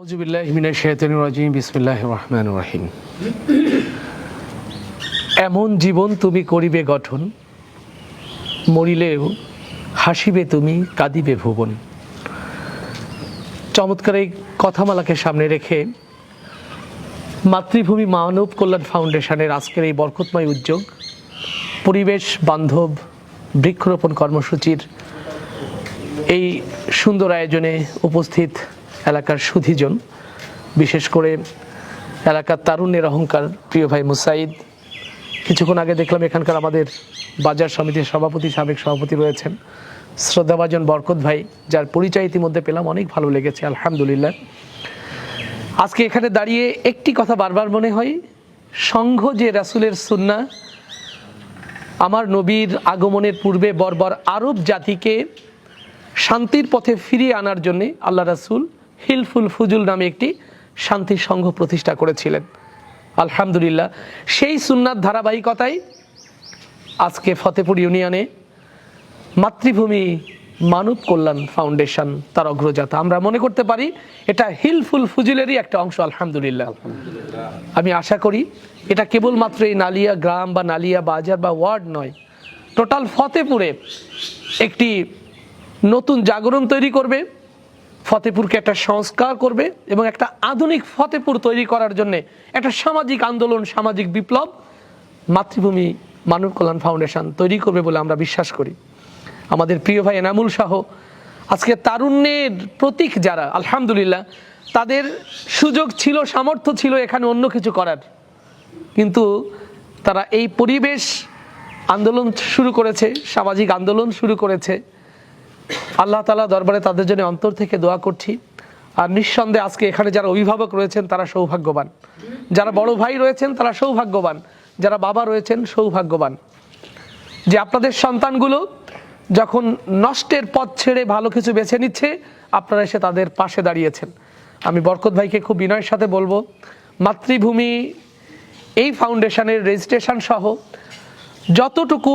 আউযুবিল্লাহি মিনাশ শাইতানির রাজিম বিসমিল্লাহির রহমানির রহিম। এমন জীবন তুমি করিবে গঠন, মরিলেও হাসিবে তুমি, কাঁদিবে ভুবন। চমৎকার এই কথামালাকে সামনে রেখে মাতৃভূমি মানব কল্যাণ ফাউন্ডেশনের আজকের এই বরকতময় উদ্যোগ পরিবেশ বান্ধব বৃক্ষরোপণ কর্মসূচির এই সুন্দর আয়োজনে উপস্থিত এলাকার সুধীজন, বিশেষ করে এলাকার তারুণ্যের অহংকার প্রিয় ভাই মুসাইদ, কিছুক্ষণ আগে দেখলাম এখানকার আমাদের বাজার সমিতির সভাপতি, সাবেক সভাপতি রয়েছেন শ্রদ্ধাভাজন বরকত ভাই, যার পরিচয় ইতিমধ্যে পেলাম, অনেক ভালো লেগেছে আলহামদুলিল্লাহ। আজকে এখানে দাঁড়িয়ে একটি কথা বারবার মনে হয়, সংঘ যে রাসূলের সুন্নাহ, আমার নবীর আগমনের পূর্বে বর্বর আরব জাতিকে শান্তির পথে ফিরিয়ে আনার জন্য আল্লাহ রাসূল হিলফুল ফুজুল নামে একটি শান্তি সংঘ প্রতিষ্ঠা করেছিলেন। আলহামদুলিল্লাহ, সেই সুন্নাত ধারাবাহিকতায় আজকে ফতেপুর ইউনিয়নে মাতৃভূমি মানব কল্যাণ ফাউন্ডেশন তার অগ্রযাত্রা। আমরা মনে করতে পারি এটা হিলফুল ফুজুলেরই একটা অংশ। আলহামদুলিল্লাহ, আমি আশা করি এটা কেবলমাত্র এই নালিয়া গ্রাম বা নালিয়া বাজার বা ওয়ার্ড নয়, টোটাল ফতেপুরে একটি নতুন জাগরণ তৈরি করবে, ফতেপুরকে একটা সংস্কার করবে এবং একটা আধুনিক ফতেপুর তৈরি করার জন্য একটা সামাজিক আন্দোলন, সামাজিক বিপ্লব মাতৃভূমি মানব কল্যাণ ফাউন্ডেশন তৈরি করবে বলে আমরা বিশ্বাস করি। আমাদের প্রিয় ভাই এনামুল শাহ আজকে তারুণ্যের প্রতীক যারা, আলহামদুলিল্লাহ তাদের সুযোগ ছিল, সামর্থ্য ছিল এখানে অন্য কিছু করার, কিন্তু তারা এই পরিবেশ আন্দোলন শুরু করেছে, সামাজিক আন্দোলন শুরু করেছে। আল্লাহ তাআলা দরবারে তাদের জন্য অন্তর থেকে দোয়া করছি। আর নিঃসন্দেহে আজকে এখানে যারা অভিভাবক রয়েছেন তারা সৌভাগ্যবান, যারা বড় ভাই রয়েছেন তারা সৌভাগ্যবান, যারা বাবা রয়েছেন সৌভাগ্যবান যে আপনাদের সন্তানগুলো যখন নষ্টের পথ ছেড়ে ভালো কিছু বেছে নিচ্ছে, আপনারা এসে তাদের পাশে দাঁড়িয়েছেন। আমি বরকত ভাইকে খুব বিনয়ের সাথে বলবো, মাতৃভূমি এই ফাউন্ডেশনের রেজিস্ট্রেশন সহ যতটুকু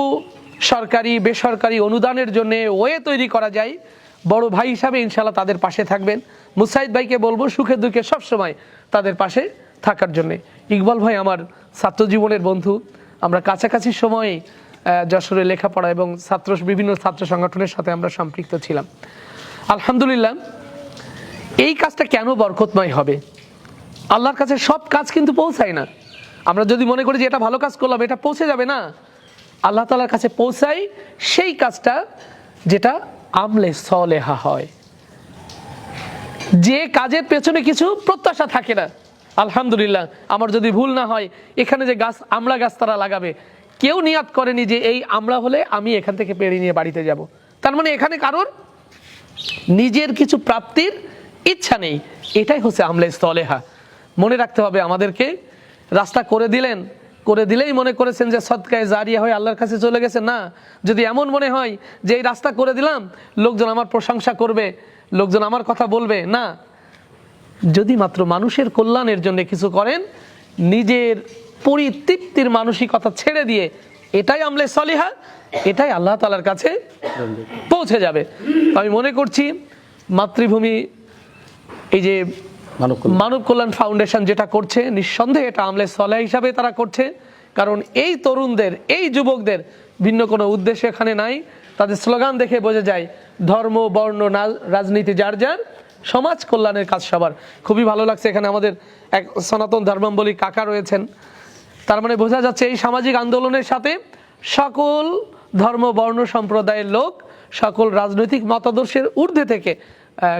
সরকারি বেসরকারি অনুদানের জন্য ওয়ে তৈরি করা যায়, বড় ভাই হিসাবে ইনশাল্লাহ তাদের পাশে থাকবেন। মুসাইদ ভাইকে বলবো সুখে দুঃখে সবসময় তাদের পাশে থাকার জন্যে। ইকবাল ভাই আমার ছাত্র জীবনের বন্ধু, আমরা কাছাকাছি সময়ে যশোরে লেখাপড়া এবং বিভিন্ন ছাত্র সংগঠনের সাথে আমরা সম্পৃক্ত ছিলাম। আলহামদুলিল্লাহ, এই কাজটা কেন বরকতময় হবে? আল্লাহর কাছে সব কাজ কিন্তু পৌঁছায় না। আমরা যদি মনে করি যে এটা ভালো কাজ করলাম, এটা পৌঁছে যাবে না, আল্লাহ তাআলার কাছে পৌঁছায় সেই কাজটা যেটা আমলে সলেহা হয়, যে কাজের পেছনে কিছু প্রত্যাশা থাকে না। আলহামদুলিল্লাহ, আমার যদি ভুল না হয়, এখানে যে গাছ, আমলা গাছ তারা লাগাবে, কেউ নিয়াত করেনি যে এই আমলা হলে আমি এখান থেকে পেড়ে নিয়ে বাড়িতে যাব। তার মানে এখানে কারোর নিজের কিছু প্রাপ্তির ইচ্ছা নেই। এটাই হচ্ছে আমলে সলেহা। মনে রাখতে হবে আমাদেরকে, রাস্তা করে দিলেই মনে করেছেন যে সদকায়ে জারিয়া হয়ে আল্লাহর কাছে চলে গেছে। না, যদি এমন মনে হয় যে এই রাস্তা করে দিলাম, লোকজন আমার প্রশংসা করবে, লোকজন আমার কথা বলবে, না, যদি মাত্র মানুষের কল্যাণের জন্য কিছু করেন, নিজের পরিতৃপ্তির মানসিকতা ছেড়ে দিয়ে, এটাই আমলে সলিহা, এটাই আল্লাহ তাআলার কাছে পৌঁছে যাবে। আমি মনে করছি মাতৃভূমি এই যে মানব কল্যাণ ফাউন্ডেশন যেটা করছে, নিঃসন্দেহে এটা আমলে সলেহা হিসাবে তারা করছে। কারণ এই তরুণদের, এই যুবকদের ভিন্ন কোনো উদ্দেশ্য এখানে নাই। তাদের স্লোগান দেখে বোঝা যায়, ধর্ম বর্ণ রাজনীতি যার যার, সমাজ কল্যাণের কাজ সবার। খুবই ভালো লাগছে, এখানে আমাদের এক সনাতন ধর্মাবলম্বী কাকা রয়েছেন। তার মানে বোঝা যাচ্ছে এই সামাজিক আন্দোলনের সাথে সকল ধর্ম বর্ণ সম্প্রদায়ের লোক, সকল রাজনৈতিক মতাদর্শের ঊর্ধ্বে থেকে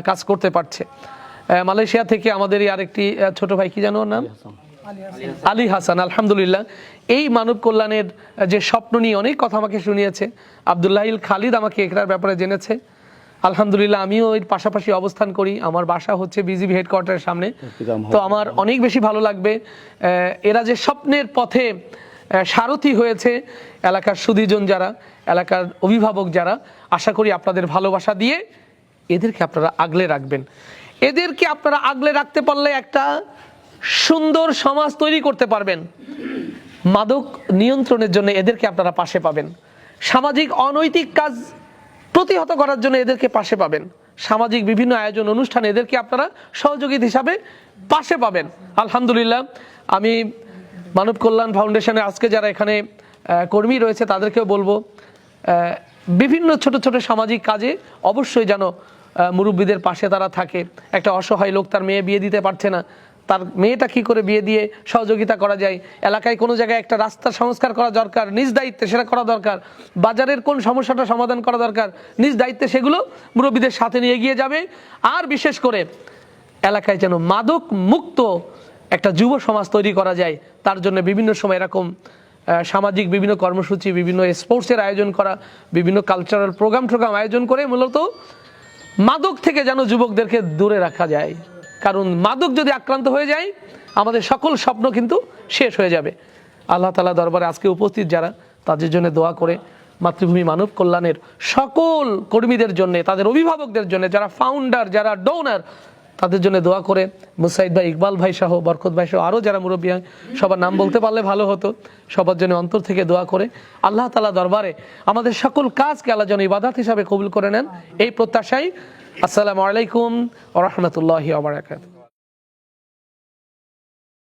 কাজ করতে পারছে। মালয়েশিয়া থেকে আমাদের আরেকটি ছোট ভাই, কি জানো ওর নাম, আলী হাসান, আলহামদুলিল্লাহ এই মানব কল্যাণের যে স্বপ্ন নিয়ে অনেক কথা আমাকে শুনিয়েছে। আব্দুল্লাহিল খালিদ আমাকে এটার ব্যাপারে জেনেছে। আলহামদুলিল্লাহ, আমিও এর পাশাপাশি অবস্থান করি, আমার বাসা হচ্ছে বিজিবি হেডকোয়ার্টারের সামনে। তো আমার অনেক বেশি ভালো লাগবে এরা যে স্বপ্নের পথে সারথি হয়েছে, এলাকার সুধীজন যারা, এলাকার অভিভাবক যারা, আশা করি আপনাদের ভালোবাসা দিয়ে এদেরকে আপনারা আগলে রাখবেন। এদেরকে আপনারা আগলে রাখতে পারলে একটা সুন্দর সমাজ তৈরি করতে পারবেন। মাদক নিয়ন্ত্রণের জন্য এদেরকে আপনারা পাশে পাবেন, সামাজিক অনৈতিক কাজ প্রতিহত করার জন্য এদেরকে পাশে পাবেন, সামাজিক বিভিন্ন আয়োজন অনুষ্ঠান, এদেরকে আপনারা সহযোগী হিসাবে পাশে পাবেন। আলহামদুলিল্লাহ, আমি মানব কল্যাণ ফাউন্ডেশনের আজকে যারা এখানে কর্মী রয়েছে তাদেরকেও বলবো, বিভিন্ন ছোট ছোট সামাজিক কাজে অবশ্যই যেন মুরব্বীদের পাশে তারা থাকে। একটা অসহায় লোক তার মেয়ে বিয়ে দিতে পারছে না, তার মেয়েটা কি করে বিয়ে দিয়ে সহযোগিতা করা যায়, এলাকায় কোনো জায়গায় একটা রাস্তার সংস্কার করা দরকার, নিজ দায়িত্বে সেটা করা দরকার, বাজারের কোন সমস্যাটা সমাধান করা দরকার, নিজ দায়িত্বে সেগুলো মুরব্বীদের সাথে নিয়ে এগিয়ে যাবে। আর বিশেষ করে এলাকায় যেন মাদক মুক্ত একটা যুব সমাজ তৈরি করা যায়, তার জন্য বিভিন্ন সময় এরকম সামাজিক বিভিন্ন কর্মসূচি, বিভিন্ন স্পোর্টসের আয়োজন করা, বিভিন্ন কালচারাল প্রোগ্রাম আয়োজন করে মূলত মাদক থেকে যেন যুবকদেরকে দূরে রাখা যায়। কারণ মাদক যদি আক্রান্ত হয়ে যায়, আমাদের সকল স্বপ্ন কিন্তু শেষ হয়ে যাবে। আল্লাহ তাআলা দরবারে আজকে উপস্থিত যারা, তাদের জন্য দোয়া করে, মাতৃভূমি মানব কল্যাণের সকল কর্মীদের জন্য, তাদের অভিভাবকদের জন্য, যারা ফাউন্ডার, যারা ডোনার, তাদের জন্য দোয়া করে, মুসাইদ ভাই, ইকবাল ভাই সহ, বরকত ভাই সহ আরও যারা মুরব্বী, সবার নাম বলতে পারলে ভালো হতো, সবার জন্য অন্তর থেকে দোয়া করে আল্লাহ তাআলা দরবারে আমাদের সকল কাজকে আল্লাহ যেন ইবাদত হিসাবে কবুল করে নেন, এই প্রত্যাশায়। আসসালামু আলাইকুম ওয়া রাহমাতুল্লাহি ওয়া বারাকাতুহু।